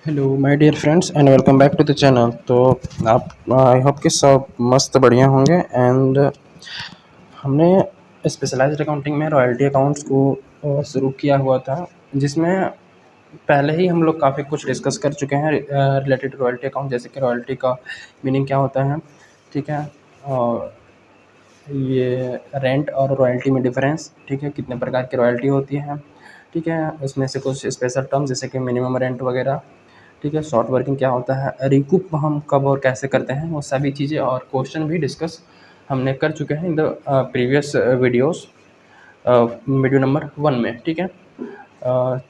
Hello my dear friends and welcome back to the channel. तो आप I hope कि सब मस्त बढ़िया होंगे। एंड हमने स्पेशलाइज्ड अकाउंटिंग में रॉयल्टी अकाउंट्स को शुरू किया हुआ था, जिसमें पहले ही हम लोग काफ़ी कुछ डिस्कस कर चुके हैं रिलेटेड रॉयल्टी अकाउंट, जैसे कि रॉयल्टी का मीनिंग क्या होता है, ठीक है। और ये रेंट और रॉयल्टी में डिफरेंस, ठीक है, कितने प्रकार की रॉयल्टी होती है, ठीक है। उसमें से कुछ स्पेशल टर्म्स जैसे कि मिनिमम रेंट वगैरह, ठीक है। शॉर्ट वर्किंग क्या होता है, रिकूप हम कब और कैसे करते हैं, वो सभी चीज़ें और क्वेश्चन भी डिस्कस हमने कर चुके हैं in the previous videos, video number 1 में, ठीक है।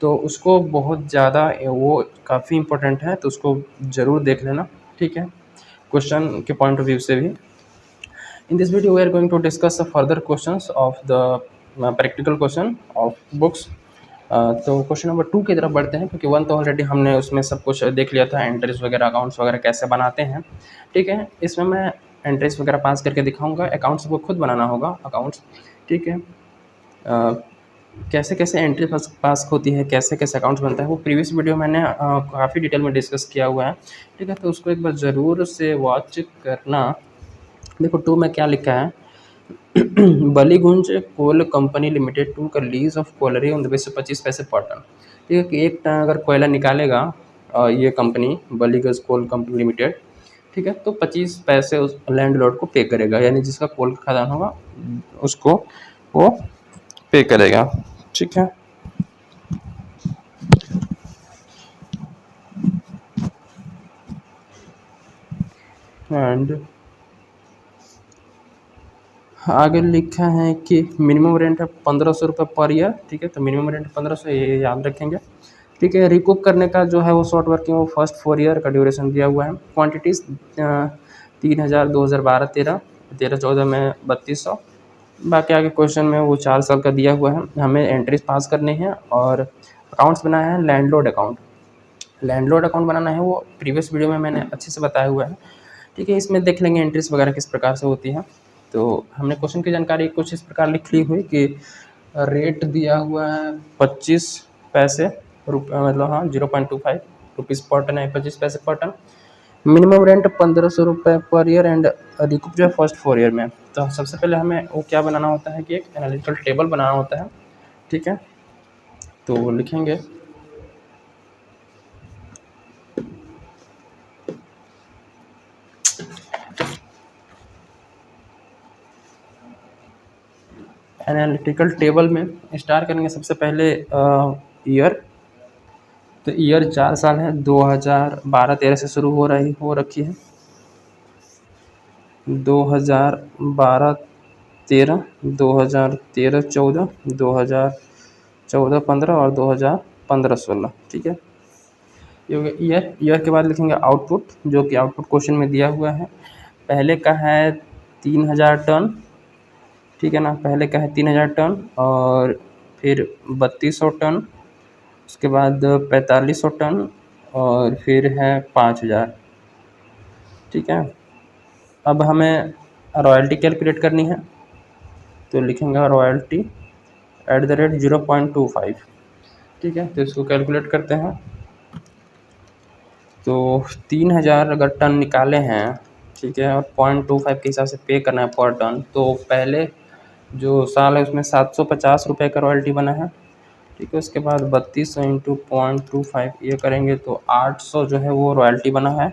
तो उसको बहुत ज़्यादा वो काफ़ी इम्पोर्टेंट है, तो उसको ज़रूर देख लेना, ठीक है, क्वेश्चन के पॉइंट ऑफ व्यू से भी। In this video, we are going to discuss the further questions of the practical question of books. तो क्वेश्चन नंबर 2 की तरफ बढ़ते हैं, क्योंकि 1 तो ऑलरेडी हमने उसमें सब कुछ देख लिया था, एंट्रीज वगैरह अकाउंट्स वगैरह कैसे बनाते हैं, ठीक है। इसमें मैं एंट्रीज वगैरह पास करके दिखाऊंगा, अकाउंट्स को खुद बनाना होगा अकाउंट्स, ठीक है। कैसे कैसे एंट्री पास होती है, कैसे कैसे अकाउंट्स बनता है, वो प्रीवियस वीडियो मैंने काफ़ी डिटेल में डिस्कस किया हुआ है, ठीक है। तो उसको एक बार ज़रूर से वॉच करना। देखो 2 में क्या लिखा है, बलीगुंज कोल कंपनी लिमिटेड टू का lease of कोयलरी on the base 25 पैसे पर टन, ठीक है। कि एक टन अगर कोयला निकालेगा ये कंपनी बलीगंज कोल कंपनी लिमिटेड, ठीक है, तो 25 पैसे उस लैंडलॉर्ड को पे करेगा, यानी जिसका कोल का खदान होगा उसको वो पे करेगा, ठीक है। एंड आगे लिखा है कि मिनिमम रेंट है 1500 रुपये पर ईयर, ठीक है। तो मिनिमम रेंट 1500, ये याद रखेंगे, ठीक है। रिकूप करने का जो है वो शॉर्ट वर्किंग, वो फर्स्ट 4 ईयर का ड्यूरेशन दिया हुआ है। क्वांटिटीज़ 3000, 2012, 13 14 में 3200। बाकी आगे क्वेश्चन में वो 4 साल का दिया हुआ है, हमें एंट्रीज पास करनी है। और अकाउंट्स बनाया है लैंडलॉर्ड अकाउंट, लैंडलॉर्ड अकाउंट बनाना है, वो प्रीवियस वीडियो में मैंने अच्छे से बताया हुआ है, ठीक है। इसमें देख लेंगे एंट्रीज वगैरह किस प्रकार से होती है। तो हमने क्वेश्चन की जानकारी कुछ इस प्रकार लिख ली हुई कि रेट दिया हुआ है 25 पैसे रुपये, मतलब हाँ 0.25 रुपीज़ पर टन है, 25 पैसे पर टन। मिनिमम रेंट 1500 रुपये पर ईयर एंड रिकूप जो है फर्स्ट 4 ईयर में। तो सबसे पहले हमें वो क्या बनाना होता है कि एक एनालिटिकल टेबल बनाना होता है, ठीक है। तो लिखेंगे एनालिटिकल टेबल में स्टार्ट करेंगे सबसे पहले ईयर। तो ईयर 4 साल है, 2012-13 से शुरू हो रखी है, 2012-13, 2013-14, 2014-15 और 2015-16, ठीक है। ये हो गया ईयर। ईयर के बाद लिखेंगे आउटपुट, जो कि आउटपुट क्वेश्चन में दिया हुआ है। पहले का है 3000 टन, ठीक है ना, पहले का है 3000 टन, और फिर 3200 टन, उसके बाद 4500 टन, और फिर है 5000, ठीक है। अब हमें रॉयल्टी कैलकुलेट करनी है, तो लिखेंगे रॉयल्टी @0.25, ठीक है। तो इसको कैलकुलेट करते हैं। तो 3000 अगर टन निकाले हैं, ठीक है, और 0.25 के हिसाब से पे करना है पर टन, तो पहले जो साल है उसमें 750 रुपये का रॉयल्टी बना है, ठीक है। उसके बाद 3200 इंटू 0.25 ये करेंगे तो 800 जो है वो रॉयल्टी बना है,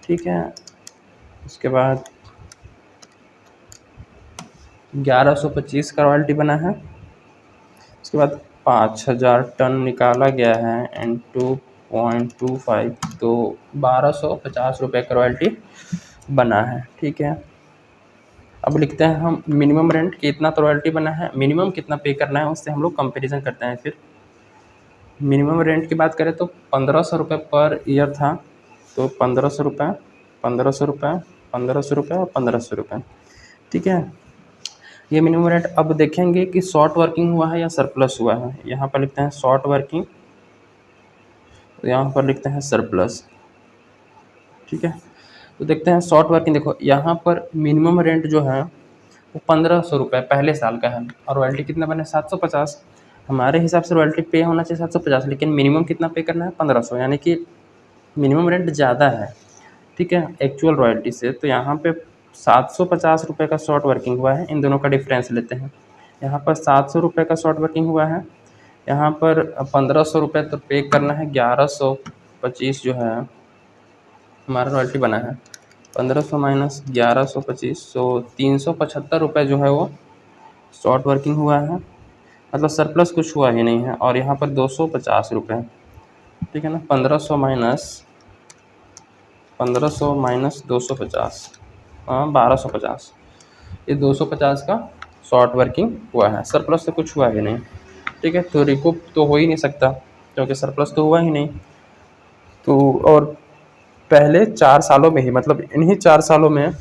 ठीक है। उसके बाद 1125 का रॉयल्टी बना है। उसके बाद 5000 टन निकाला गया है इंटू 0.25, तो 1250 रुपये का रॉयल्टी बना है, ठीक है। अब लिखते हैं हम मिनिमम रेंट कितना तो रॉयल्टी बना है, मिनिमम कितना पे करना है उससे हम लोग कंपेरिजन करते हैं। फिर मिनिमम रेंट की बात करें तो 1500 रुपये पर ईयर था, तो 1500 रुपये, 1500 रुपये, 1500 रुपये और 1500 रुपये, ठीक है। ये मिनिमम रेट। अब देखेंगे कि शॉर्ट वर्किंग हुआ है या सरप्लस हुआ है। यहाँ पर लिखते हैं शॉर्ट वर्किंग, तो यहाँ पर लिखते हैं सरप्लस, ठीक है। तो देखते हैं शॉर्ट वर्किंग। देखो यहाँ पर मिनिमम रेंट जो है वो 1500 रुपये पहले साल का है, और रॉयल्टी कितना बने 750, हमारे हिसाब से रॉयल्टी पे होना चाहिए 750, लेकिन मिनिमम कितना पे करना है 1500, यानी कि मिनिमम रेंट ज़्यादा है, ठीक है, एक्चुअल रॉयल्टी से। तो यहाँ पे 750 रुपये का शॉर्ट वर्किंग हुआ है, इन दोनों का डिफरेंस लेते हैं। यहाँ पर 700 रुपये का शॉर्ट वर्किंग हुआ है, यहाँ पर 1500 रुपये तो पे करना है, 1125 जो है हमारा रॉयल्टी बना है, 1500 माइनस 1125, तो 375 रुपये जो है वो शॉर्ट वर्किंग हुआ है, मतलब सरप्लस कुछ हुआ ही नहीं है। और यहाँ पर 250 रुपये, ठीक है ना, 1500 माइनस 250, हाँ 1250, ये 250 का शॉर्ट वर्किंग हुआ है, सरप्लस तो कुछ हुआ ही नहीं, ठीक है। तो रिकूप तो हो ही नहीं सकता क्योंकि सरप्लस तो हुआ ही नहीं। तो और पहले 4 सालों में ही, मतलब इन्हीं 4 सालों में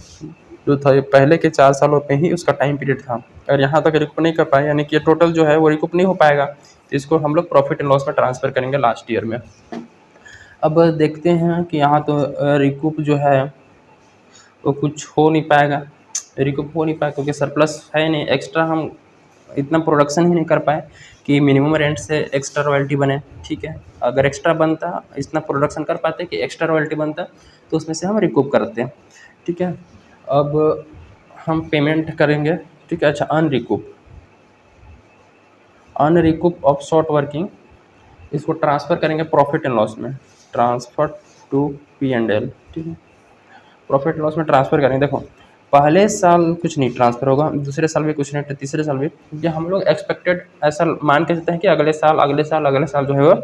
जो था, ये पहले के 4 सालों में ही उसका टाइम पीरियड था, और यहाँ तक रिकूप नहीं कर पाए, यानी कि टोटल जो है वो रिकूप नहीं हो पाएगा। तो इसको हम लोग प्रॉफिट एंड लॉस में ट्रांसफ़र करेंगे लास्ट ईयर में। अब देखते हैं कि यहाँ तो रिकूप जो है वो कुछ हो नहीं पाएगा, रिकूप हो नहीं पाएगा क्योंकि सरप्लस है नहीं, एक्स्ट्रा हम इतना प्रोडक्शन ही नहीं कर पाए कि मिनिमम रेंट से एक्स्ट्रा रॉयल्टी बने, ठीक है। अगर एक्स्ट्रा बनता, इतना प्रोडक्शन कर पाते कि एक्स्ट्रा रॉयल्टी बनता, तो उसमें से हम रिकूप करते हैं, ठीक है। अब हम पेमेंट करेंगे, ठीक है। अच्छा, अनरिकूप ऑफ शॉर्ट वर्किंग, इसको ट्रांसफ़र करेंगे प्रॉफिट एंड लॉस में, ट्रांसफ़र टू P&L, ठीक है। प्रॉफिट लॉस में ट्रांसफ़र करेंगे। देखो, पहले साल कुछ नहीं ट्रांसफ़र होगा, दूसरे साल भी कुछ नहीं, तीसरे साल भी, क्योंकि हम लोग एक्सपेक्टेड ऐसा मान के चलते हैं कि अगले साल जो है वो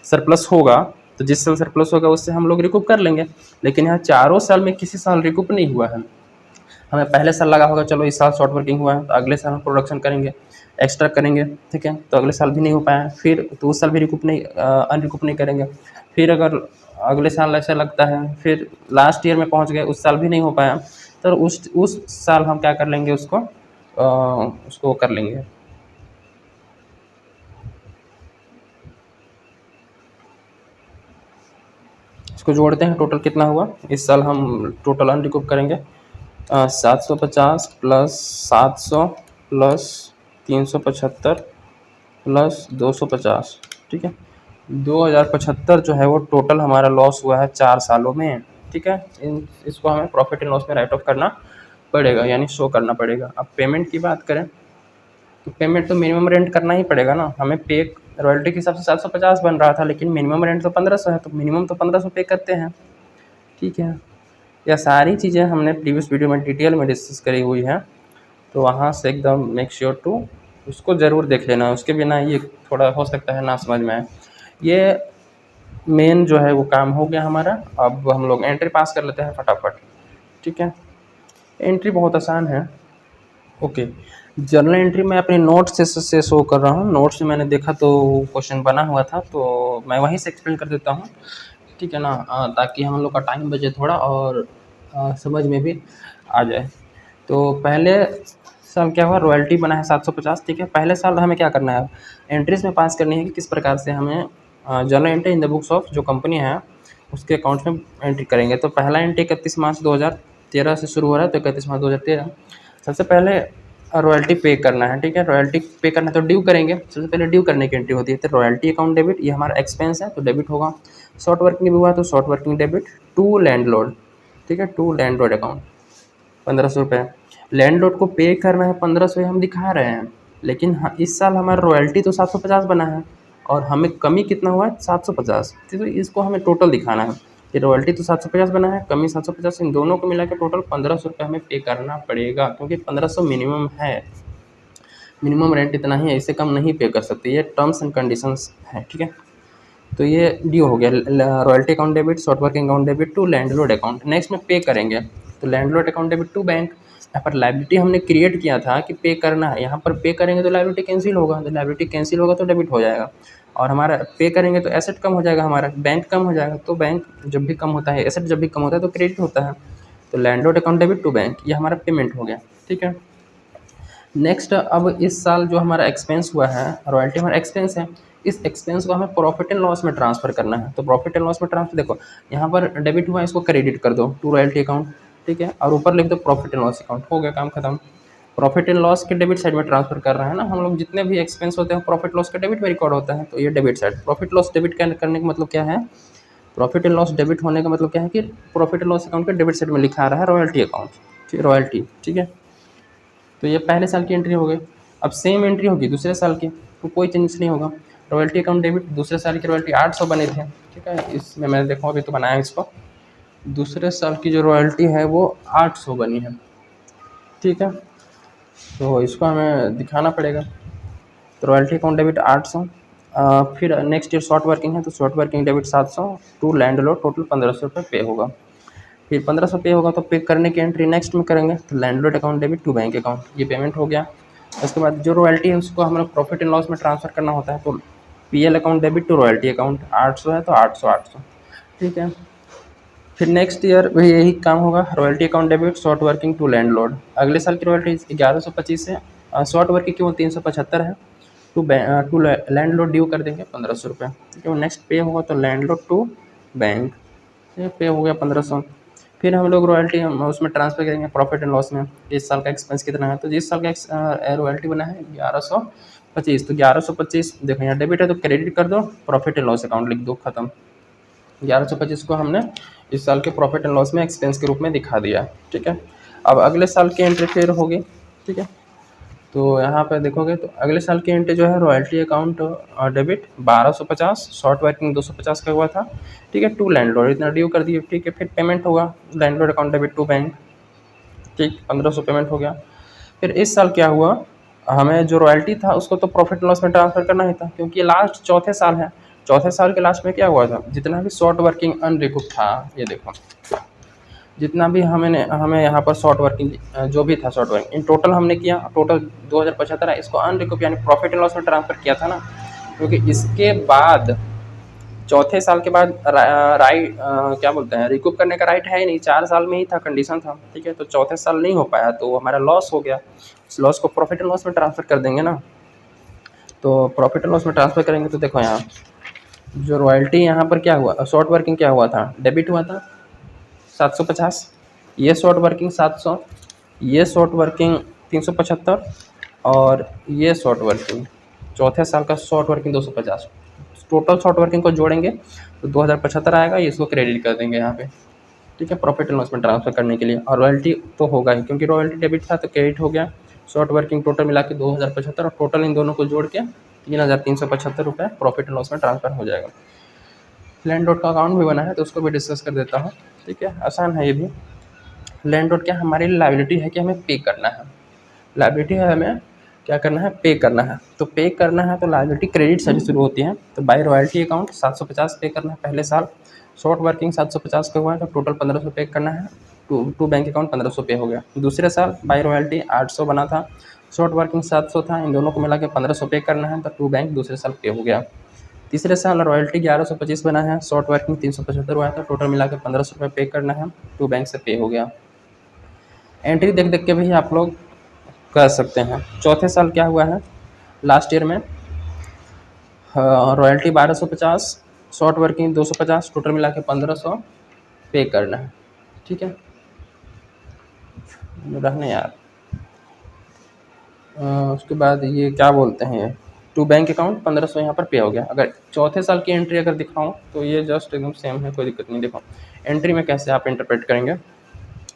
सरप्लस होगा, तो जिस साल सरप्लस होगा उससे हम लोग रिकूप कर लेंगे। लेकिन यहाँ चारों साल में किसी साल रिकूप नहीं हुआ है। हमें पहले साल लगा होगा चलो इस साल शॉर्ट वर्किंग हुआ है, तो अगले साल हम प्रोडक्शन करेंगे, एक्स्ट्रा करेंगे, ठीक है, तो अगले साल भी नहीं हो पाया, फिर तो उस साल भी रिकूप नहीं, अनरिकूप नहीं करेंगे। फिर अगर अगले साल ऐसा लगता है, फिर लास्ट ईयर में पहुंच गए, उस साल भी नहीं हो पाया, तो उस साल हम क्या कर लेंगे, उसको कर लेंगे, इसको जोड़ते हैं, टोटल कितना हुआ इस साल, हम टोटल अनरिकूप करेंगे 750 प्लस 700 प्लस 375 प्लस 250, ठीक है, 2075 जो है वो टोटल हमारा लॉस हुआ है 4 सालों में, ठीक है। इसको हमें प्रॉफिट एंड लॉस में राइट ऑफ करना पड़ेगा, यानी शो करना पड़ेगा। अब पेमेंट की बात करें तो पेमेंट तो मिनिमम रेंट करना ही पड़ेगा ना, हमें पे रॉयल्टी के हिसाब से 750 बन रहा था, लेकिन मिनिमम रेंट तो 1500 है, तो मिनिमम तो 1500 पे करते हैं, ठीक है। यह सारी चीज़ें हमने प्रीवियस वीडियो में डिटेल में डिस्कस करी हुई है, तो वहाँ से एकदम मेक श्योर टू उसको ज़रूर देख लेना, उसके बिना ये थोड़ा हो सकता है ना समझ में आए। ये मेन जो है वो काम हो गया हमारा। अब हम लोग एंट्री पास कर लेते हैं फटाफट, ठीक है। एंट्री बहुत आसान है, ओके। जर्नल एंट्री मैं अपने नोट्स से शो कर रहा हूँ, नोट्स में मैंने देखा तो क्वेश्चन बना हुआ था, तो मैं वहीं से एक्सप्लेन कर देता हूँ, ठीक है ना, ताकि हम लोग का टाइम बचे थोड़ा और समझ में भी आ जाए। तो पहले साल क्या हुआ, रॉयल्टी बना है 750, ठीक है। पहले साल हमें क्या करना है, एंट्रीज में पास करनी है कि किस प्रकार से हमें journal entry in the books of जो कंपनी है उसके अकाउंट्स में एंट्री करेंगे। तो पहला एंट्री 31 मार्च 2013 से शुरू हो रहा है, तो 31 मार्च 2013 सबसे पहले रॉयल्टी पे करना है, ठीक है। रॉयल्टी पे करना है तो ड्यू करेंगे, सबसे पहले ड्यू करने की एंट्री होती है, तो रॉयल्टी अकाउंट डेबिट, ये हमारा एक्सपेंस है तो डेबिट होगा। शॉर्ट वर्किंग भी हुआ तो short working debit to landlord, ठीक है, टू लैंडलॉर्ड अकाउंट 1500 रुपये। लैंडलॉर्ड को पे करना है 1500, हम दिखा रहे हैं, लेकिन हाँ इस साल हमारा रॉयल्टी तो 750 बना है और हमें कमी कितना हुआ है 750, तो इसको हमें टोटल दिखाना है कि रॉयल्टी तो 750 बना है, कमी 750, इन दोनों को मिला के टोटल 1500 रुपये हमें पे करना पड़ेगा, क्योंकि 1500 मिनिमम है, मिनिमम रेंट इतना ही है, इससे कम नहीं पे कर सकते, ये टर्म्स एंड कंडीशंस है, ठीक है। तो ये ड्यू हो गया, royalty account debit, short working account debit to landlord account. Next में पे करेंगे, तो landlord account debit to bank, यहाँ पर लाइबिलिटी हमने क्रिएट किया था कि पे करना है, यहाँ पर पे करेंगे तो लाइबिलिटी कैंसिल होगा, तो लाइबिलिटी कैंसिल होगा तो डेबिट हो जाएगा, और हमारा पे करेंगे तो एसेट कम हो जाएगा, हमारा बैंक कम हो जाएगा, तो बैंक जब भी कम होता है, एसेट जब भी कम होता है तो क्रेडिट होता है, तो landlord account debit to bank, ये हमारा पेमेंट हो गया, ठीक है। नेक्स्ट, अब इस साल जो हमारा एक्सपेंस हुआ है, रॉयल्टी हमारा एक्सपेंस है, इस एक्सपेंस को हमें प्रॉफिट एंड लॉस में ट्रांसफ़र करना है, तो प्रॉफिट एंड लॉस में ट्रांसफर, देखो यहाँ पर डेबिट हुआ, इसको क्रेडिट कर दो टू रॉयल्टी अकाउंट, ठीक है, और ऊपर लिख दो प्रॉफिट एंड लॉस अकाउंट, हो गया काम खत्म। प्रॉफिट एंड लॉस के डेबिट साइड में ट्रांसफर कर रहे हैं ना हम लोग, जितने भी एक्सपेंस होते हैं प्रॉफिट लॉस के डेबिट में रिकॉर्ड होता है, तो ये debit side. Profit loss debit करने का मतलब क्या है, प्रॉफिट एंड लॉस डेबिट होने का मतलब क्या है कि प्रॉफिट एंड लॉस अकाउंट के डेबिट साइड में लिखा आ रहा है रॉयल्टी अकाउंट, ठीक, रॉयल्टी, ठीक है। तो ये पहले साल की एंट्री हो गई। अब सेम एंट्री होगी दूसरे साल की, तो कोई चेंज नहीं होगा। रॉयल्टी अकाउंट डेबिट, दूसरे साल की रॉयल्टी 800 बने थे, ठीक है, इसमें मैंने देखो अभी तो बनाया इसको, दूसरे साल की जो रॉयल्टी है वो 800 बनी है, ठीक है। तो इसको हमें दिखाना पड़ेगा। तो रॉयल्टी अकाउंट डेबिट 800, फिर नेक्स्ट ईयर शॉर्ट वर्किंग है तो short working debit 700, to landlord total 1500 रुपये पे होगा। फिर 1500 पे होगा तो पे करने की एंट्री नेक्स्ट में करेंगे, तो landlord account debit to bank account, ये पेमेंट हो गया। उसके बाद जो रॉयल्टी है उसको हम लोग प्रॉफिट एंड लॉस में ट्रांसफर करना होता है, तो PL account debit to royalty account, 800 है तो 800 800, ठीक है। फिर नेक्स्ट ईयर भी यही काम होगा, royalty account debit short working to landlord, अगले साल की रॉयल्टी 1125 है, शॉर्ट वर्किंग की वो 375 है, टू लैंडलॉर्ड ड्यू कर देंगे 1500 रुपये, ठीक है। वो नेक्स्ट पे होगा तो लैंडलॉर्ड टू बैंक, ये पे हो गया 1500। फिर हम लोग रॉयल्टी हम उसमें ट्रांसफर करेंगे प्रॉफिट एंड लॉस में, इस साल का एक्सपेंस कितना है, तो जिस साल का रॉयल्टी बना है 1125, तो 1125 देखो यहाँ डेबिट है तो क्रेडिट कर दो, प्रॉफिट एंड लॉस अकाउंट लिख दो, खत्म। 1125 को हमने इस साल के प्रॉफिट एंड लॉस में एक्सपेंस के रूप में दिखा दिया, ठीक है। अब अगले साल की एंट्री फिर होगी, ठीक है। तो यहाँ पे देखोगे तो अगले साल की एंट्री जो है royalty account debit 1250, short working 250 का हुआ था, ठीक है, टू लैंडलॉर्ड इतना ड्यू कर दिए, ठीक है। फिर पेमेंट होगा landlord account debit to bank, ठीक, 1500 पेमेंट हो गया। फिर इस साल क्या हुआ, हमें जो रॉयल्टी था उसको तो प्रॉफिट लॉस में ट्रांसफर करना ही था, क्योंकि ये लास्ट चौथे साल है। चौथे साल के लास्ट में क्या हुआ था, जितना भी शॉर्ट वर्किंग अनरिकूप था, ये देखो जितना भी हमें यहाँ पर शॉर्ट वर्किंग जो भी था शॉर्ट वर्किंग इन टोटल हमने किया, टोटल 2075 है, इसको अनरिकूप यानी प्रॉफिट एंड लॉस में ट्रांसफर किया था ना, क्योंकि इसके बाद चौथे साल के बाद राइट क्या बोलते हैं, रिकूप करने का राइट है ही नहीं, 4 साल में ही था, कंडीशन था, ठीक है। तो चौथे साल नहीं हो पाया तो हमारा लॉस हो गया, उस लॉस को प्रॉफिट एंड लॉस में ट्रांसफर कर देंगे ना। तो प्रॉफिट एंड लॉस में ट्रांसफर करेंगे तो देखो यहाँ जो रॉयल्टी यहाँ पर क्या हुआ, शॉर्ट वर्किंग क्या हुआ था, डेबिट हुआ था 750, ये शॉर्ट वर्किंग 700, ये शॉर्ट वर्किंग 375, और ये शॉर्ट वर्किंग चौथे साल का short working 250, total short working को जोड़ेंगे तो 2075 आएगा, ये इसको क्रेडिट कर देंगे यहाँ पे, ठीक है, प्रॉफिट एंड लॉस में ट्रांसफर करने के लिए। और रॉयल्टी तो होगा ही, क्योंकि रॉयल्टी डेबिट था तो क्रेडिट हो गया, शॉर्ट वर्किंग टोटल मिला के 2075, और टोटल इन दोनों को जोड़ के 3375 रुपये प्रॉफिट एंड लॉस में ट्रांसफर हो जाएगा। लैंडलॉर्ड का अकाउंट भी बना है तो उसको भी डिस्कस कर देता हूँ, ठीक है, आसान है ये भी। लैंडलॉर्ड क्या हमारी लायबिलिटी है कि हमें पे करना है, लायबिलिटी है हमें क्या करना है, पे करना है, तो पे करना है तो लायबिलिटी क्रेडिट से शुरू होती है, तो बाय रॉयल्टी अकाउंट 750 पे करना है पहले साल, शॉर्ट वर्किंग 750 का हुआ है तो टोटल 1500 पे करना है, टू बैंक अकाउंट 1500 पे हो गया। दूसरे साल बाय रॉयल्टी 800 बना था, शॉर्ट वर्किंग 700 था, इन दोनों को मिला के 1500 पे करना है, तो टू बैंक दूसरे साल पे हो गया। तीसरे साल रॉयल्टी 1125 बना है, शॉर्ट वर्किंग 375 हुआ है, तो टोटल मिला के 1500 रुपये पे करना है, टू बैंक से पे हो गया। एंट्री देख देख के भी आप लोग कर सकते हैं। चौथे साल क्या हुआ है, लास्ट ईयर में रॉयल्टी 1250, शॉर्ट वर्किंग 250, टोटल मिला के 1500 पे करना है, ठीक है। रहने यार उसके बाद ये क्या बोलते हैं, टू बैंक अकाउंट 1500 यहाँ पर पे हो गया। अगर चौथे साल की एंट्री अगर दिखाऊँ तो ये जस्ट एकदम सेम है, कोई दिक्कत नहीं। देखो एंट्री में कैसे आप इंटरप्रेट करेंगे,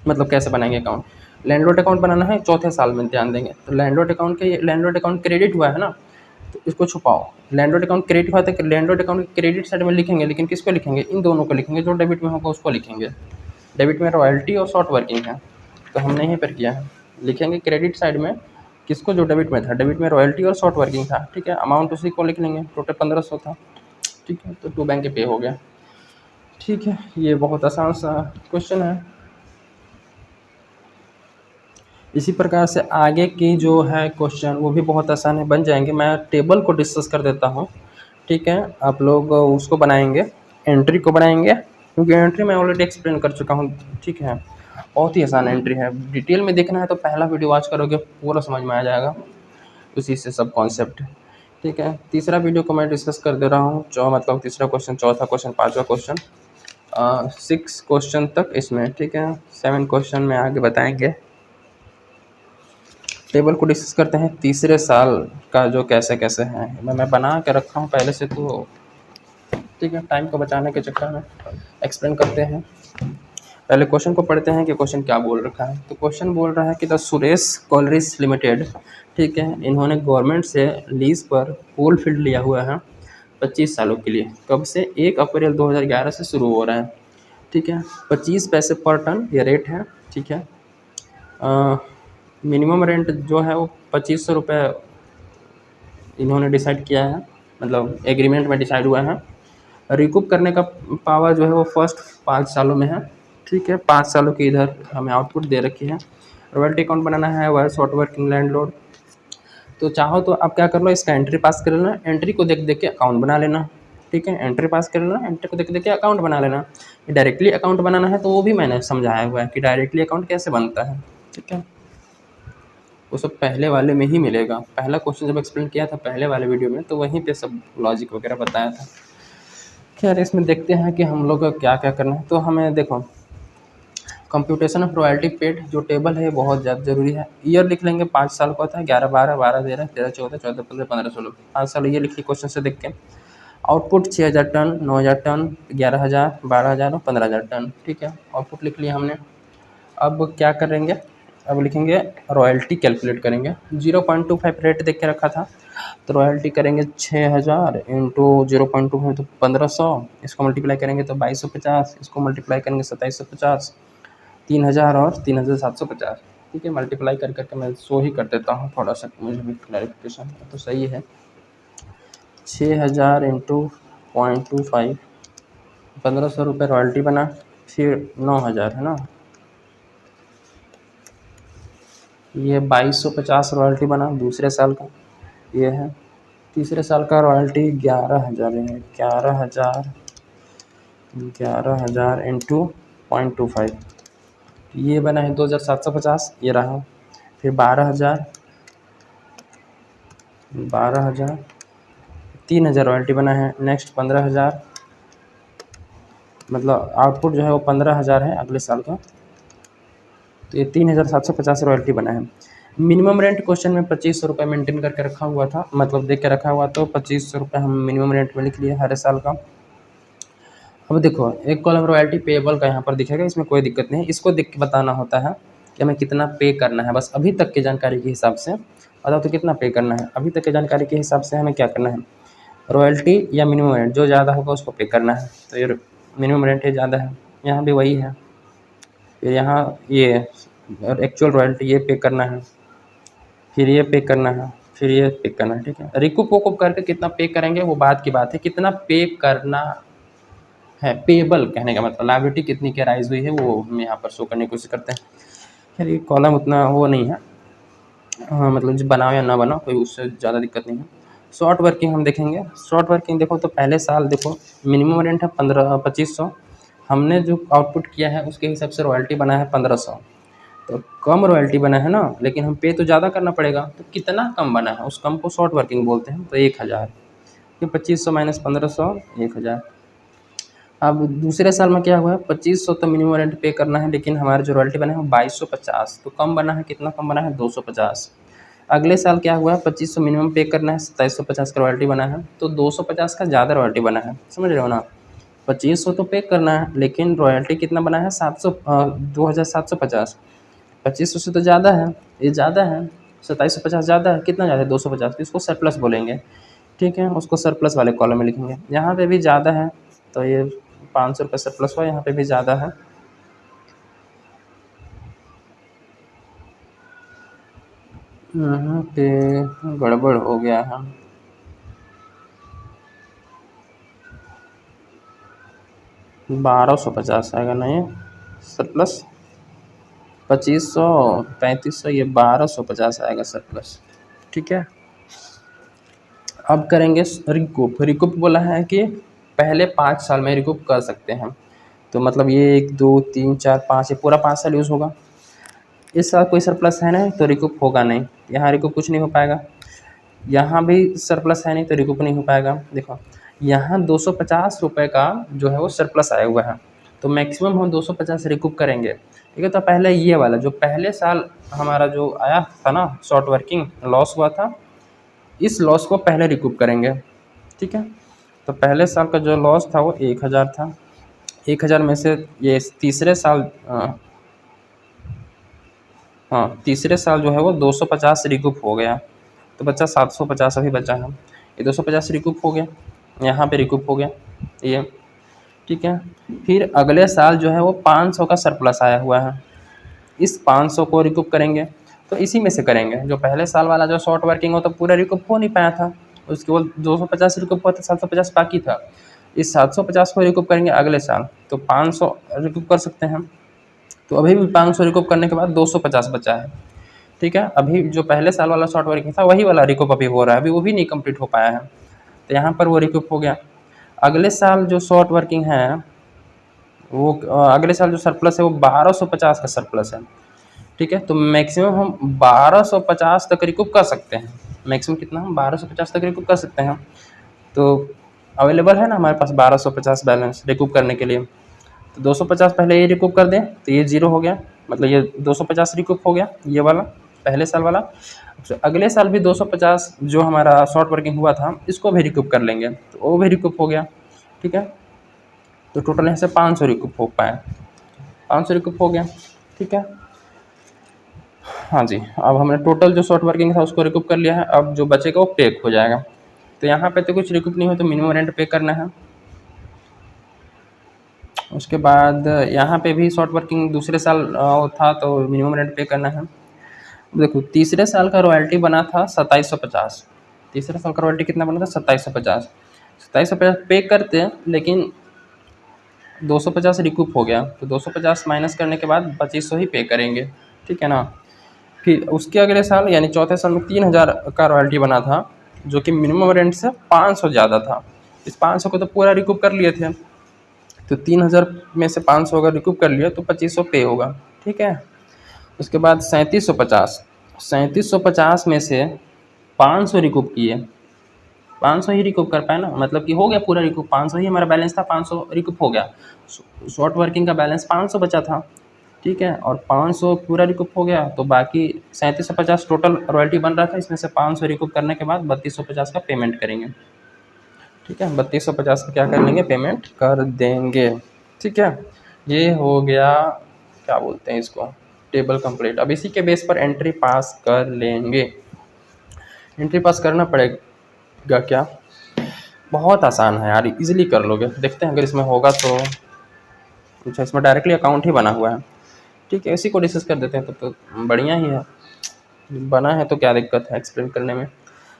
मतलब कैसे बनाएंगे अकाउंट, लैंडलॉर्ड अकाउंट बनाना है चौथे साल में, ध्यान देंगे तो लैंडलॉर्ड अकाउंट के लैंडलॉर्ड अकाउंट क्रेडिट हुआ है ना, तो इसको छुपाओ, लैंडलॉर्ड अकाउंट क्रेडिट हुआ तो लैंडलॉर्ड अकाउंट क्रेडिट साइड में लिखेंगे, लेकिन किसको लिखेंगे, इन दोनों को लिखेंगे, जो डेबिट में होगा उसको लिखेंगे। डेबिट में रॉयल्टी और शॉर्ट वर्किंग है, तो हमने यहीं पर किया है, लिखेंगे क्रेडिट साइड में किसको, जो डेबिट में था, डेबिट में रॉयल्टी और शॉर्ट वर्किंग था, ठीक है, अमाउंट उसी को लिख लेंगे, टोटल 1500 था, ठीक है, तो टू बैंक के पे हो गया, ठीक है। ये बहुत आसान सा क्वेश्चन है। इसी प्रकार से आगे की जो है क्वेश्चन वो भी बहुत आसान है, बन जाएंगे। मैं टेबल को डिस्कस कर देता हूँ, ठीक है, आप लोग उसको बनाएंगे, एंट्री को बनाएंगे, क्योंकि एंट्री मैं ऑलरेडी एक्सप्लेन कर चुका हूँ, ठीक है, बहुत ही आसान एंट्री है। डिटेल में देखना है तो पहला वीडियो वॉच करोगे, पूरा समझ में आ जाएगा, उसी से सब कॉन्सेप्ट, ठीक है। तीसरा वीडियो को मैं डिस्कस कर दे रहा हूँ, मतलब तीसरा क्वेश्चन, चौथा क्वेश्चन, पाँचवा क्वेश्चन, 6 क्वेश्चन तक इसमें, ठीक है, 7 क्वेश्चन में आगे बताएंगे। टेबल को डिस्कस करते हैं तीसरे साल का जो कैसे कैसे है। मैं बना के रखा हूँ पहले से, तो ठीक है, टाइम को बचाने के चक्कर में एक्सप्लेन करते हैं। पहले क्वेश्चन को पढ़ते हैं कि क्वेश्चन क्या बोल रखा है। तो क्वेश्चन बोल रहा है कि द सुरेश कॉलरीज लिमिटेड, ठीक है, इन्होंने गवर्नमेंट से लीज पर कोल फील्ड लिया हुआ है 25 सालों के लिए। कब से? 1 अप्रैल 2011 से शुरू हो रहा है, ठीक है। 25 पैसे पर टन ये रेट है, ठीक है। मिनिमम रेंट जो है वो 2500 रुपये इन्होंने डिसाइड किया है, मतलब एग्रीमेंट में डिसाइड हुआ है। रिकूप करने का पावर जो है वो फर्स्ट 5 सालों में है, ठीक है। 5 सालों की इधर हमें आउटपुट दे रखी है। रॉयल्टी अकाउंट बनाना है, वह शॉर्ट वर्किंग लैंडलॉर्ड। तो चाहो तो आप क्या कर लो, इसका एंट्री पास कर लेना, एंट्री को देख देख के अकाउंट बना लेना, ठीक है। एंट्री पास कर लेना, एंट्री को देख देख के अकाउंट बना लेना। डायरेक्टली अकाउंट बनाना है तो वो भी मैंने समझाया हुआ है कि डायरेक्टली अकाउंट कैसे बनता है, ठीक है। वो सब पहले वाले में ही मिलेगा। पहला क्वेश्चन जब एक्सप्लेन किया था पहले वाले वीडियो में, तो वहीं पे सब लॉजिक वगैरह बताया था। खैर इसमें देखते हैं कि हम लोग को क्या क्या करना है। तो हमें देखो, कंप्यूटेशन ऑफ रॉयल्टी पेड जो टेबल है बहुत ज़्यादा ज़रूरी है। ईयर लिख लेंगे, 5 साल का होता है, 11 12 12 13 13 14 14 15 15 16 5 साल ये लिखिए क्वेश्चन से देख के। आउटपुट 6000 टन, 9000 टन, 11000, 12000 और 15000 टन, ठीक है। आउटपुट लिख लिया हमने। अब क्या करेंगे, अब लिखेंगे रॉयल्टी कैलकुलेट करेंगे। 0.25 रेट देख के रखा था, तो रॉयल्टी करेंगे 6000 इंटू 0.25 तो 1500, इसको मल्टीप्लाई करेंगे तो 2250, इसको मल्टीप्लाई करेंगे 2750, 3000 और 3750, ठीक है। मल्टीप्लाई कर करके मैं सो ही कर देता हूँ, थोड़ा सा मुझे भी क्लैरिफिकेशन तो सही है। 6000 इंटू 0.25, 1500 रुपये रॉयल्टी बना, फिर 9000 है ना, ये 2250 रॉयल्टी बना दूसरे साल का, ये है। तीसरे साल का रॉयल्टी 11000 है, 11000 इंटू 0.25, ये बना है 2750, ये रहा। फिर 12000, 3000 रॉयल्टी बना है। नेक्स्ट 15000, मतलब आउटपुट जो है वो 15000 है अगले साल का, तो ये 3750 रॉयल्टी बना है। मिनिमम रेंट क्वेश्चन में 2500 रुपये मेंटेन करके रखा हुआ था, मतलब देख के रखा हुआ, तो 2500 रुपये हम मिनिमम रेंट में लिख लिए हर साल का। अब देखो, एक कॉलम रॉयल्टी पेएबल का यहाँ पर दिखेगा, इसमें कोई दिक्कत नहीं है। इसको देख के बताना होता है कि हमें कितना पे करना है, बस अभी तक की जानकारी के हिसाब से बताओ तो कितना पे करना है। अभी तक की जानकारी के हिसाब से हमें क्या करना है, रॉयल्टी या मिनिमम रेंट जो ज़्यादा होगा उसको पे करना है, तो ये मिनिमम रेंट है ज़्यादा है, यहाँ भी वही है। फिर यहाँ ये एक्चुअल रॉयल्टी ये पे करना है, फिर ये पे करना है, फिर ये पे करना है, ठीक है। रिकूप वोकूप करके कितना पे करेंगे वो बात की बात है, कितना पे करना है। पेबल कहने का मतलब लायबिलिटी कितनी की राइज हुई है वो हम यहाँ पर शो करने की कोशिश करते हैं। खैर ये कॉलम उतना वो नहीं है, हाँ, मतलब जो बनाओ या ना बनाओ कोई उससे ज़्यादा दिक्कत नहीं है। शॉर्ट वर्किंग हम देखेंगे। शॉर्ट वर्किंग देखो तो पहले साल देखो मिनिमम रेंट है 2500, हमने जो आउटपुट किया है उसके हिसाब से रॉयल्टी बना है 1500, तो कम रॉयल्टी बना है ना, लेकिन हम पे तो ज़्यादा करना पड़ेगा, तो कितना कम बना है उस कम को शॉर्ट वर्किंग बोलते हैं, तो 1000। ये 2500 माइनस 1500, 1000। अब दूसरे साल में क्या हुआ है, 2500 तो मिनिमम रेंट पे करना है, लेकिन हमारा जो रॉयल्टी बना है वो 2250, तो कम बना है, कितना कम बना है, 250। अगले साल क्या हुआ है, 2500 मिनिमम पे करना है, 2750 का रॉयल्टी बना है, तो 250 का ज़्यादा रॉयल्टी बना है, समझ रहे हो ना। 2500 तो पे करना है, लेकिन रॉयल्टी कितना बना है, 2750। 2500 से तो ज़्यादा है, ये ज़्यादा है। 2750 ज़्यादा है, कितना ज़्यादा है, 250, तो इसको सरप्लस बोलेंगे, ठीक है। उसको सरप्लस वाले कॉलम में लिखेंगे। यहाँ पे भी ज़्यादा है, तो ये 500 रुपये सरप्लस हुआ, यहाँ पे भी ज़्यादा है। यहाँ पे गड़बड़ हो गया है, बारह सौ पचास आएगा ना ये सरप्लस, 2500 3500, ये 1250 आएगा सरप्लस, ठीक है। अब करेंगे रिकूप। रिकूप बोला है कि पहले 5 साल में रिकूप कर सकते हैं, तो मतलब ये 1 2 3 4 5, ये पूरा 5 साल यूज़ होगा। इस साल कोई सरप्लस है नहीं तो रिकूप होगा नहीं, यहाँ रिकूप कुछ नहीं हो पाएगा। यहाँ भी सरप्लस है नहीं तो रिकूप नहीं हो पाएगा। देखो यहाँ 250 रुपये का जो है वो सरप्लस आया हुआ है, तो मैक्सिमम हम 250 रिकूप करेंगे, ठीक है। तो पहले ये वाला जो पहले साल हमारा जो आया था ना शॉर्ट वर्किंग लॉस हुआ था, इस लॉस को पहले रिकूप करेंगे। ठीक है। तो पहले साल का जो लॉस था वो 1000 था। 1000 में से ये तीसरे साल हाँ तीसरे साल जो है वो 250 रिकूप हो गया, तो बच्चा 750 अभी बचा है। ये 250 रिकूप हो गया, यहाँ पे रिकूप हो गया ये। ठीक है। फिर अगले साल जो है वो 500 का सरप्लस आया हुआ है, इस 500 को रिकूप करेंगे। तो इसी में से करेंगे, जो पहले साल वाला जो शॉर्ट वर्किंग हो तो पूरा रिकूप हो नहीं पाया था, उसके केवल 250 रिकूप हुआ था, 750 बाकी था। इस 750 को रिकूप करेंगे अगले साल, तो 500 रिकूप कर सकते हैं। तो अभी भी 500 रिकूप करने के बाद 250 बचा है। ठीक है। अभी जो पहले साल वाला शॉर्ट वर्किंग था वही वाला रिकूप अभी हो रहा है, अभी वो भी नहीं कंप्लीट हो पाया है, तो यहाँ पर वो रिकूप हो गया। अगले साल जो शॉर्ट वर्किंग है वो अगले साल जो सरप्लस है वो 1250 का सरप्लस है। ठीक है। तो मैक्सिमम हम 1250 तक रिकूप कर सकते हैं। मैक्सिमम कितना, हम 1250 तक रिकूप कर सकते हैं। तो अवेलेबल है ना हमारे पास 1250 बैलेंस रिकूप करने के लिए। तो 250 पहले ये रिकूप कर दें तो ये 0 हो गया, मतलब ये 250 रिकूप हो गया ये वाला पहले साल वाला। तो अगले साल भी 250 जो हमारा शॉर्ट वर्किंग हुआ था इसको भी रिकूप कर लेंगे, तो वो भी रिकूप हो गया। ठीक है। तो टोटल यहाँ से 500 रिकूप हो पाया, 500 रिकूप हो गया। ठीक है। हाँ जी, अब हमने टोटल जो शॉर्ट वर्किंग था उसको रिकूप कर लिया है, अब जो बचेगा वो पेक हो जाएगा। तो यहाँ पे तो कुछ रिकूप नहीं हो तो मिनिमम रेंट पे करना है। उसके बाद यहाँ पे भी शॉर्ट वर्किंग दूसरे साल था तो मिनिमम रेंट पे करना है। देखो तीसरे साल का रॉयल्टी बना था 2750, तीसरे साल का रॉयल्टी कितना बना था 2750, 2750 पे करते हैं, लेकिन 250 रिकूप हो गया, तो 250 माइनस करने के बाद 2500 ही पे करेंगे। ठीक है ना। फिर उसके अगले साल यानी चौथे साल में 3000 का रॉयल्टी बना था, जो कि मिनिमम रेंट से 500 ज़्यादा था। इस 500 को तो पूरा रिकूप कर लिए थे, तो 3000 में से 500 अगर रिकूप कर लिया तो 2500 पे होगा। ठीक है। उसके बाद 3750, 3750 में से 500 रिकूप किए, 500 ही रिकूप कर पाए ना, मतलब कि हो गया पूरा रिकूप, 500 ही हमारा बैलेंस था, 500 रिकूप हो गया। शॉर्ट वर्किंग का बैलेंस 500 बचा था। ठीक है। और 500 पूरा रिकूप हो गया, तो बाकी 3750 टोटल रॉयल्टी बन रहा था, इसमें से 500 रिकूप करने के बाद 3250 का पेमेंट करेंगे। ठीक है। 3250 का क्या कर लेंगे, पेमेंट कर देंगे। ठीक है। ये हो गया, क्या बोलते हैं इसको, टेबल कंप्लीट। अब इसी के बेस पर एंट्री पास कर लेंगे। एंट्री पास करना पड़ेगा क्या, बहुत आसान है यार, इजीली कर लोगे। देखते हैं अगर इसमें होगा तो। अच्छा, इसमें डायरेक्टली अकाउंट ही बना हुआ है। ठीक है, इसी को डिस्कस कर देते हैं, तब तो बढ़िया ही है, बना है तो क्या दिक्कत है एक्सप्लेन करने में।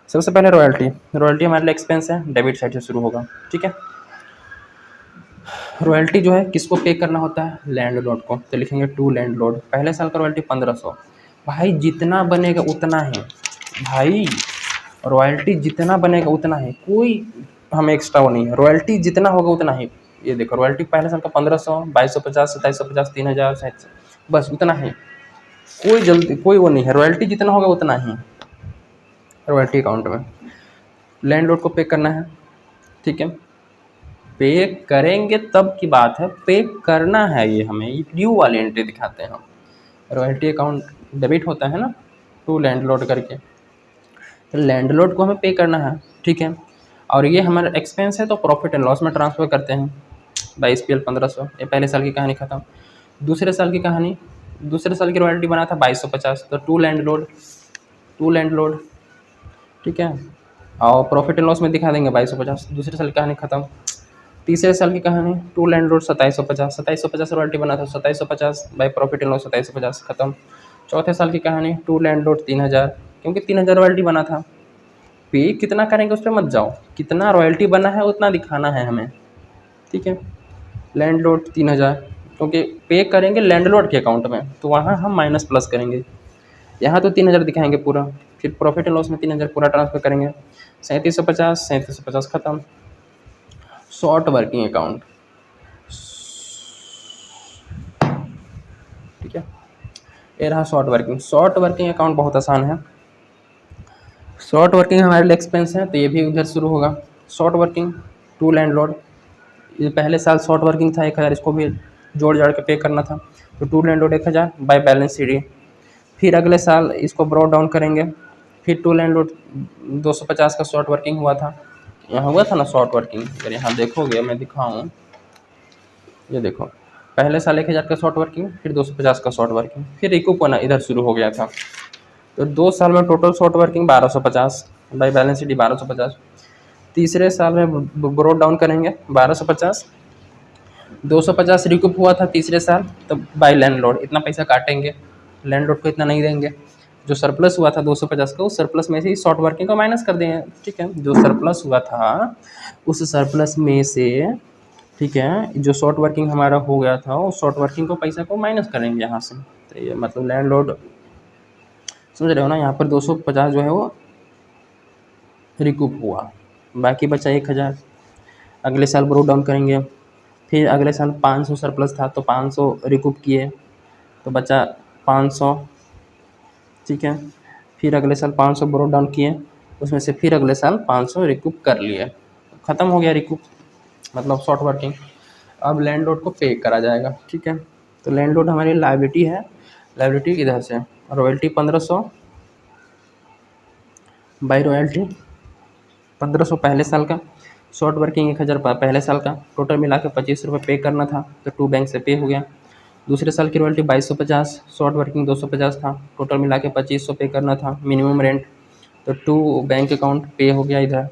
सबसे पहले रॉयल्टी, रॉयल्टी हमारे लिए एक्सपेंस है, डेबिट साइड से शुरू होगा। ठीक है। रॉयल्टी जो है किसको पे करना होता है, लैंडलॉर्ड को, तो लिखेंगे टू लैंडलॉर्ड। पहले साल का रॉयल्टी 1500, भाई जितना बनेगा उतना ही, भाई रॉयल्टी जितना बनेगा उतना ही, कोई हमें एक्स्ट्रा वो नहीं है, रॉयल्टी जितना होगा उतना ही। ये देखो रॉयल्टी पहले साल का 1500, 2250, 2750, 3000, 700, बस उतना ही, कोई जल्दी कोई वो नहीं है, रॉयल्टी जितना होगा उतना ही रॉयल्टी अकाउंट में लैंडलॉर्ड को पे करना है। ठीक है। पे करेंगे तब की बात है, पे करना है, ये हमें ये ड्यू वाली एंट्री दिखाते हैं हम। रॉयल्टी अकाउंट डेबिट होता है ना टू लैंडलॉर्ड करके, तो लैंडलॉर्ड को हमें पे करना है। ठीक है। और ये हमारा एक्सपेंस है तो प्रॉफिट एंड लॉस में ट्रांसफ़र करते हैं। 22PL 1500, ये पहले साल की कहानी ख़त्म। दूसरे साल की कहानी, दूसरे साल की रॉयल्टी बना था 2250, तो टू लैंडलॉर्ड, टू लैंडलॉर्ड। ठीक है। और प्रॉफिट एंड लॉस में दिखा देंगे 2250, दूसरे साल की कहानी ख़त्म। तीसरे साल की कहानी, टू लैंडलॉर्ड 2750, 2750 रॉयल्टी बना था, 2750 बाई प्रॉफिट एंड लॉस 2750 खत्म। चौथे साल की कहानी, टू लैंडलॉर्ड 3000, क्योंकि 3000 रॉयल्टी बना था। पे कितना करेंगे उस पर मत जाओ, कितना रॉयल्टी बना है उतना दिखाना है हमें। ठीक है। लैंडलॉर्ड 3000, क्योंकि पे करेंगे लैंडलॉर्ड के अकाउंट में तो वहाँ हम माइनस प्लस करेंगे, यहाँ तो 3000 दिखाएंगे पूरा, फिर प्रॉफिट एंड लॉस में 3000 पूरा ट्रांसफर करेंगे। 3750, 3750 खत्म। शॉर्ट वर्किंग अकाउंट, ठीक है, ये रहा short working. Short working account बहुत आसान है। शॉर्ट वर्किंग हमारे लिए एक्सपेंस है तो ये भी उधर शुरू होगा। शॉर्ट वर्किंग टू लैंडलॉर्ड, ये पहले साल शॉर्ट वर्किंग था 1000, इसको भी जोड़ जाड़ के पे करना था। तो to landlord 1000 by balance sheet. फिर अगले साल इसको ब्रॉड डाउन करेंगे। फिर टू लैंड लोड 250 का शॉर्ट वर्किंग हुआ था, यहाँ हुआ था ना शॉर्ट वर्किंग, अगर यहाँ देखोगे मैं दिखाऊँ, ये देखो पहले साल 1000 का शॉर्ट वर्किंग, फिर 250 का शॉर्ट वर्किंग, फिर रिकूप होना इधर शुरू हो गया था। तो 2 साल में total short working 1250 by balance sheet 1250। तीसरे साल में ब्रोड डाउन करेंगे 1250, 250 रिकूप हुआ था तीसरे साल, तो बाई लैंड लोड इतना पैसा काटेंगे, लैंड लोड को इतना नहीं देंगे। जो सरप्लस हुआ था 250 का, उस सरप्लस में से ही शॉर्ट वर्किंग को माइनस कर देंगे। ठीक है, जो सरप्लस हुआ था उस सरप्लस में से, ठीक है, जो शॉर्ट वर्किंग हमारा हो गया था उस शॉर्ट वर्किंग को पैसा को माइनस करेंगे यहाँ से। तो ये मतलब लैंड लोड, समझ रहे हो ना, यहाँ पर 250 जो है वो रिकूप हुआ, बाकी बचा 1000। अगले साल ब्रो डाउन करेंगे, फिर अगले साल 500 सरप्लस था तो 500 रिकूप किए, तो बचा 500। ठीक है, फिर अगले साल 500 ब्रो डाउन किए, उसमें से फिर अगले साल 500 रिकूप कर लिए, ख़त्म हो गया रिकूप, मतलब शॉर्ट वर्किंग। अब लैंड लोड को पे करा जाएगा। ठीक है, तो लैंड लोड हमारी लायबिलिटी है, लायबिलिटी इधर से रॉयल्टी 1500 बाई रॉयल्टी 1500 पहले साल का, शॉर्ट वर्किंग 1000 पहले साल का, टोटल मिला के 25 रुपये पे करना था, तो टू बैंक से पे हो गया। दूसरे साल की रॉयल्टी 2250, शॉर्ट वर्किंग 250 था, टोटल मिला के 2500 पे करना था मिनिमम रेंट, तो टू बैंक अकाउंट पे हो गया इधर।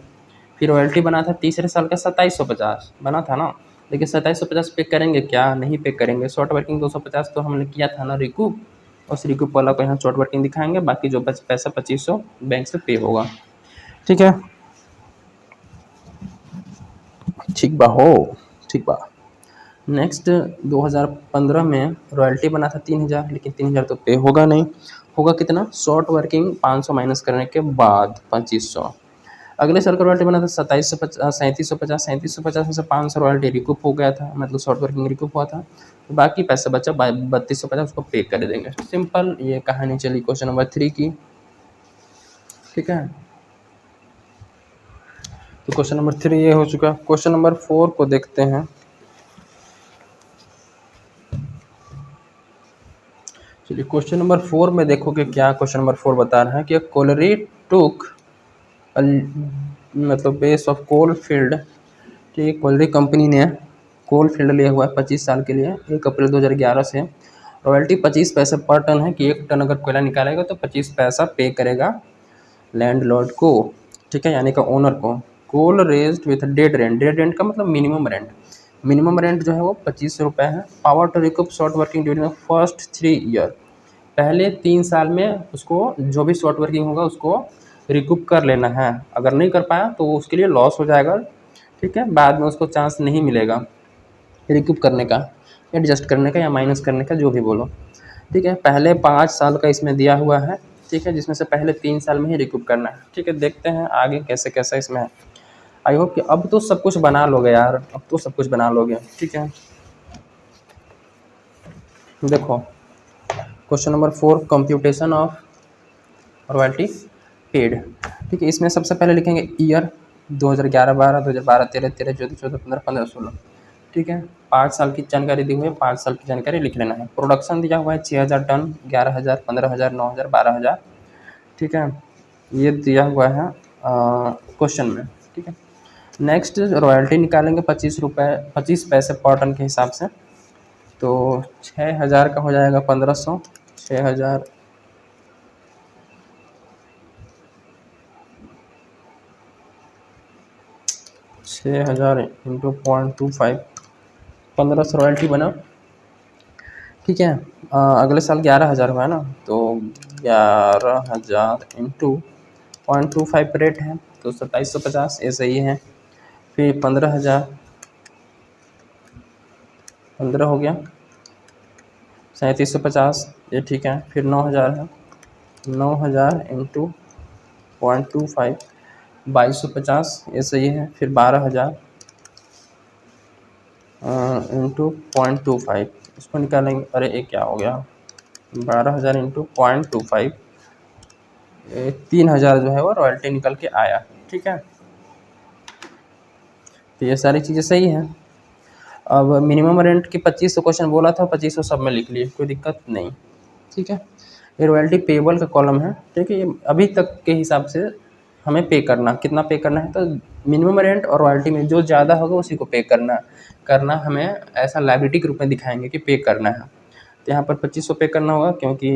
फिर रॉयल्टी बना था तीसरे साल का 2750 बना था ना, लेकिन 2750 पे करेंगे क्या, नहीं पे करेंगे। शॉर्ट वर्किंग 250 तो हमने किया था ना रिकूप, उस रिकूप वाला को यहाँ शॉर्ट वर्किंग दिखाएंगे, बाकी जो पैसा 2500 बैंक से पे होगा। ठीक है, ठीक बा हो, ठीक बा। नेक्स्ट 2015 में रॉयल्टी बना था 3000, लेकिन 3000 तो पे होगा नहीं, होगा कितना, शॉर्ट वर्किंग 500 माइनस करने के बाद 2500। अगले साल का रॉयल्टी बना था 2750, 3750, 3750 में से 500 रॉयल्टी रिकूप हो गया था, मतलब शॉर्ट वर्किंग रिकूप हुआ था, तो बाकी पैसा बचा 3250, उसको पे कर देंगे। सिंपल ये कहानी चली क्वेश्चन नंबर 3 की। ठीक है, तो क्वेश्चन नंबर 3 ये हो चुका। क्वेश्चन नंबर 4 को देखते हैं। चलिए क्वेश्चन नंबर 4 में देखोगे क्या क्वेश्चन नंबर 4 बता रहा है कि कोलरी टुक मतलब बेस ऑफ कोल फील्ड, ठीक, कोलरी कंपनी ने कोल फील्ड लिया हुआ है 25 साल के लिए, 1 अप्रैल 2011 से। रॉयल्टी 25 पैसे पर टन है कि 1 टन अगर कोयला निकालेगा तो 25 पैसा पे करेगा लैंड लॉर्ड को। ठीक है, यानी कि ओनर को। Coal raised with dead rent, dead rent का मतलब मिनिमम रेंट, मिनिमम रेंट जो है वो 25 रुपये है। Power to recoup short working during first 3 year, पहले 3 साल में उसको जो भी शॉर्ट वर्किंग होगा उसको रिकूप कर लेना है, अगर नहीं कर पाया तो उसके लिए लॉस हो जाएगा। ठीक है, बाद में उसको चांस नहीं मिलेगा रिकूप करने का, एडजस्ट करने का या माइनस करने का, जो भी बोलो। ठीक है, पहले 5 साल का इसमें दिया हुआ है। ठीक है, जिसमें से पहले 3 साल में ही रिकूप करना है। ठीक है, देखते हैं आगे कैसे कैसा इसमें है। आई होप कि अब तो सब कुछ बना लोगे यार, अब तो सब कुछ बना लोगे। ठीक है, देखो question number 4, computation of royalty paid. ठीक है, इसमें सबसे पहले लिखेंगे ईयर 2011-12, 2012-13, 13-14, 14-15, 15-16। ठीक है, 5 साल की जानकारी दी हुई है, 5 साल की जानकारी लिख लेना है। प्रोडक्शन दिया हुआ है 6000 टन, 11000, 15000, 9000, 12000। ठीक है, ये दिया हुआ है क्वेश्चन में। ठीक है, नेक्स्ट रॉयल्टी निकालेंगे 25 रुपये 25 पैसे पर टन के हिसाब से, तो 6000 का हो जाएगा 1500, 6000 6000 इंटू 0.25, 1500 रॉयल्टी बना। ठीक है, अगले साल 11000 हुआ है ना, तो 11000 इंटू 0.25 रेट है, तो 2750, ऐसे ही है। फिर 15000, 15 हो गया, 3750, ये ठीक है। फिर 9000 है, 9000 इंटू 0.25, 2250, ये सही है। फिर 12000 इंटू 0.25, इसको निकालेंगे, अरे ये क्या हो गया, 12000 इंटू 0.25, 3000 जो है वो रॉयल्टी निकल के आया। ठीक है, तो ये सारी चीज़ें सही हैं। अब मिनिमम रेंट की 2500 क्वेश्चन बोला था, 2500 सब में लिख लिए, कोई दिक्कत नहीं। ठीक है, ये रॉयल्टी पेबल का कॉलम है। ठीक है, ये अभी तक के हिसाब से हमें पे करना, कितना पे करना है, तो मिनिमम रेंट और रॉयल्टी में जो ज़्यादा होगा उसी को पे करना हमें ऐसा लायबिलिटी के रूप में दिखाएंगे कि पे करना है। तो यहाँ पर 2500 पे करना होगा क्योंकि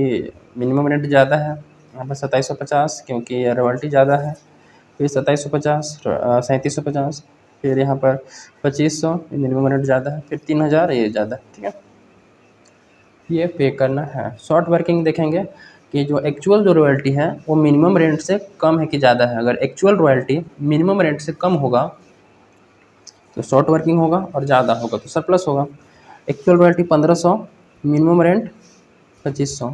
मिनिमम रेंट ज़्यादा है। यहाँ पर 2750 क्योंकि रॉयल्टी ज़्यादा है। फिर 2750, 3750, फिर यहाँ पर 2500 मिनिमम रेंट ज़्यादा है, फिर 3000 ये ज़्यादा है। ठीक है, ये पे करना है। शॉर्ट वर्किंग देखेंगे कि जो एक्चुअल जो रॉयल्टी है वो मिनिमम रेंट से कम है कि ज़्यादा है। अगर एक्चुअल रॉयल्टी मिनिमम रेंट से कम होगा तो शॉर्ट वर्किंग होगा, और ज़्यादा होगा तो सरप्लस होगा। एक्चुअल रॉयल्टी 1500, मिनिमम रेंट 2500,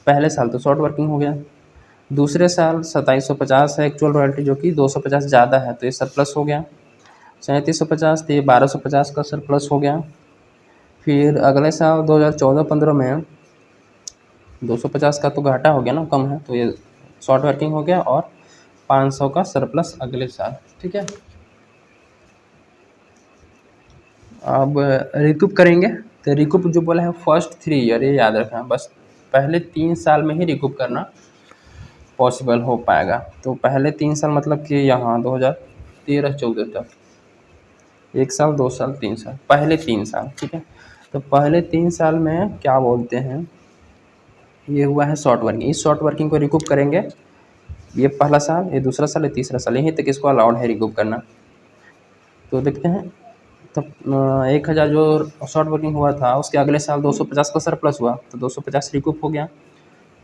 पहले साल तो शॉर्ट वर्किंग हो गया। दूसरे साल 2750 है एक्चुअल रॉयल्टी, जो कि 250 ज़्यादा है तो ये सरप्लस हो गया। 3750 तो ये 1250 का सरप्लस हो गया। फिर अगले साल 2014-15 में 250 का तो घाटा हो गया ना, कम है, तो ये शॉर्ट वर्किंग हो गया, और 500 का सरप्लस अगले साल। ठीक है, अब रिकूप करेंगे। तो रिकूप जो बोला है फर्स्ट 3 ईयर, ये याद रखना, बस पहले 3 साल में ही रिकूप करना पॉसिबल हो पाएगा। तो पहले 3 साल मतलब कि यहाँ 2013-14 तक, 1 साल, 2 साल, 3 साल, पहले 3 साल। ठीक है, तो पहले 3 साल में क्या बोलते हैं, ये हुआ है शॉर्ट वर्किंग। इस शॉर्ट वर्किंग को रिकूप करेंगे। ये पहला साल, ये दूसरा साल, ये तीसरा साल, यहीं तक इसको अलाउड है रिकूप करना। तो देखते हैं, तब 1000 जो शॉर्ट वर्किंग हुआ था उसके अगले साल 250 का सरप्लस हुआ, तो 250 रिकूप हो गया।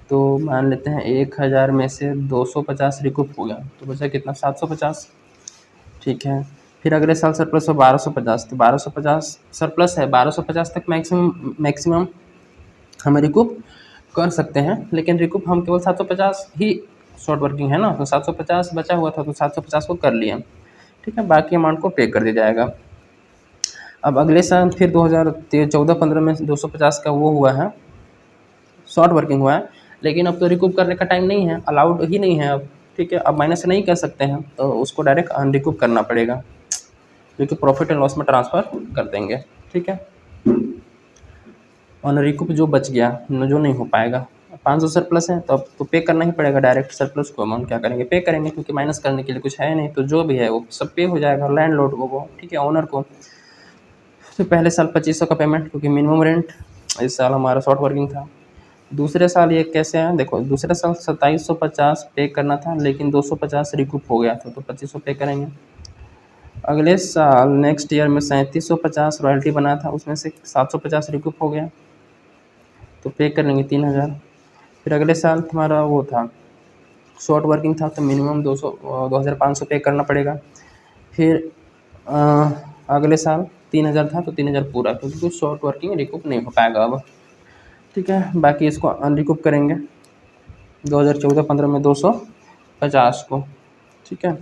तो मान लेते हैं 1000 में से 250 रिकूप हो गया, तो बचा कितना, 750। ठीक है, फिर अगले साल सरप्लस हो 1250, तो 1250 सरप्लस है, 1250 तक मैक्सिमम हम रिकूप कर सकते हैं। लेकिन रिकूप हम केवल 750 ही, शॉर्ट वर्किंग है ना, तो 750 बचा हुआ था तो 750 को कर लिए। ठीक है, बाकी अमाउंट को पे कर दिया जाएगा। अब अगले साल फिर 2014-15 में 250 का वो हुआ है, शॉर्ट वर्किंग हुआ है, लेकिन अब तो रिकूप करने का टाइम नहीं है, अलाउड ही नहीं है अब। ठीक है, अब माइनस नहीं कर सकते हैं, तो उसको डायरेक्ट अनरिकूप करना पड़ेगा, क्योंकि प्रॉफिट एंड लॉस में ट्रांसफ़र कर देंगे। ठीक है, और रिकूप जो बच गया, जो नहीं हो पाएगा, 500 सरप्लस है तो अब तो पे करना ही पड़ेगा डायरेक्ट। सरप्लस को अमाउंट क्या करेंगे, पे करेंगे, क्योंकि माइनस करने के लिए कुछ है नहीं, तो जो भी है वो सब पे हो जाएगा लैंडलॉर्ड को। ठीक है, ओनर को। तो पहले साल 2500 का पेमेंट, क्योंकि मिनिमम रेंट, इस साल हमारा शॉर्ट वर्किंग था। दूसरे साल ये कैसे है, देखो, दूसरे साल 2750 पे करना था, लेकिन 250 रिकूप हो गया था, तो 2500 पे करेंगे। अगले साल नेक्स्ट ईयर में 3750 रॉयल्टी बना था, उसमें से 750 रिकूप हो गया, तो पे कर लेंगे 3000। फिर अगले साल तुम्हारा वो था, शॉर्ट वर्किंग था, तो मिनिमम 2500 पे करना पड़ेगा। फिर अगले साल 3000 था, तो 3000 पूरा, क्योंकि कुछ शॉर्ट वर्किंग रिकूप नहीं हो पाएगा अब। ठीक है, बाकी इसको अनरिकूप करेंगे 2014-15 में 250 को। ठीक है,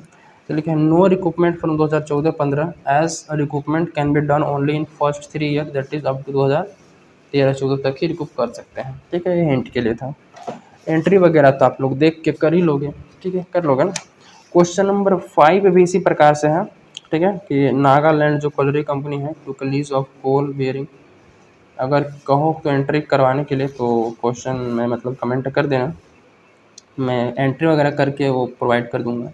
तो लिखे no recoupment from 2014-15 as recoupment can be done only in first 3 year, that is up to 2013-14 तक ही रिकूप कर सकते हैं। ठीक है, ये हिंट के लिए था। एंट्री वगैरह तो आप लोग देख के कर ही लोगे। ठीक है, कर लोगे ना। क्वेश्चन नंबर 5 भी इसी प्रकार से है। ठीक है, कि नागालैंड जो कॉलरी कंपनी है to lease of coal bearing, अगर कहो तो एंट्री करवाने के लिए, तो क्वेश्चन में मतलब कमेंट कर देना, मैं एंट्री वगैरह करके वो प्रोवाइड कर दूंगा।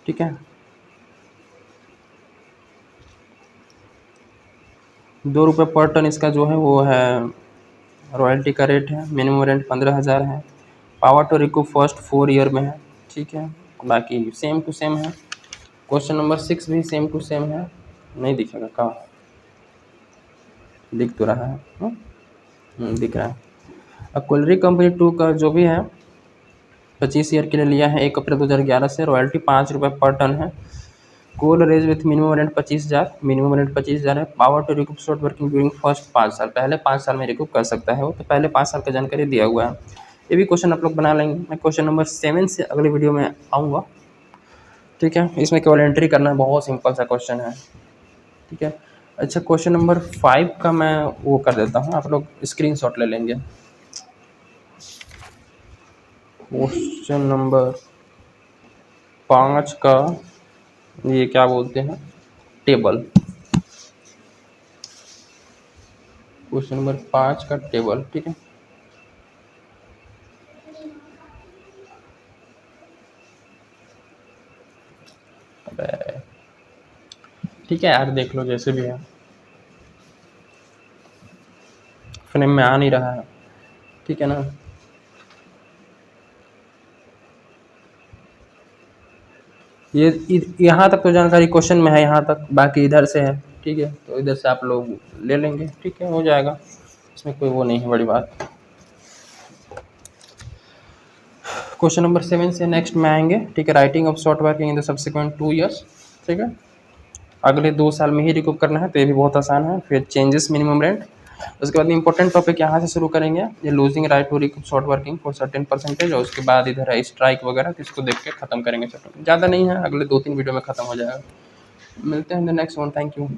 ठीक है, 2 रुपये पर टन इसका जो है वो है रॉयल्टी का रेट है। मिनिमम रेंट 15,000 है। Power to recoup first 4 year में है। ठीक है, बाकी सेम टू सेम है। क्वेश्चन नंबर 6 भी सेम टू सेम है। नहीं दिखेगा कहाँ, दिख तो रहा है, दिख रहा है। अब कोलरी कंपनी 2 का जो भी है 25 ईयर के लिए लिया है 1 अप्रैल 2011 से। रॉयल्टी 5 रुपये पर टन है। Coal raise with minimum rent 25,000, minimum rent 25,000 है। Power to recoup short working during first 5 साल, पहले 5 साल में रिकूप कर सकता है वो, तो पहले 5 साल का जानकारी दिया हुआ है। ये भी क्वेश्चन आप लोग बना लेंगे। मैं क्वेश्चन नंबर 7 से अगले वीडियो में आऊँगा। ठीक है, इसमें केवल एंट्री करना है, बहुत सिंपल सा क्वेश्चन है। ठीक है, अच्छा, क्वेश्चन नंबर 5 का मैं वो कर देता हूँ, आप लोग स्क्रीनशॉट ले लेंगे। क्वेश्चन नंबर 5 का ये क्या बोलते हैं, टेबल। क्वेश्चन नंबर 5 का टेबल, ठीक है। अबे, ठीक है यार, देख लो जैसे भी है, फ्रेम में आ नहीं रहा है, ठीक है ना। यहाँ तक तो जानकारी क्वेश्चन में है, यहाँ तक, बाकी इधर से है, ठीक है। तो इधर से आप लोग ले लेंगे, ठीक है, हो जाएगा, इसमें कोई वो नहीं है बड़ी बात। क्वेश्चन नंबर 7 से नेक्स्ट में आएंगे, ठीक है। Writing of short working in the subsequent 2 years, ठीक है। अगले 2 साल में ही रिकूप करना है, तो ये भी बहुत आसान है। फिर चेंजेस मिनिमम रेंट, उसके बाद इंपॉर्टेंट टॉपिक यहाँ से शुरू करेंगे, ये losing right to recoup short working for certain percentage, और उसके बाद इधर है स्ट्राइक वगैरह, तो इसको देख के खत्म करेंगे चैप्टर। ज़्यादा नहीं है, अगले 2-3 वीडियो में खत्म हो जाएगा। मिलते हैं in the next one, thank you.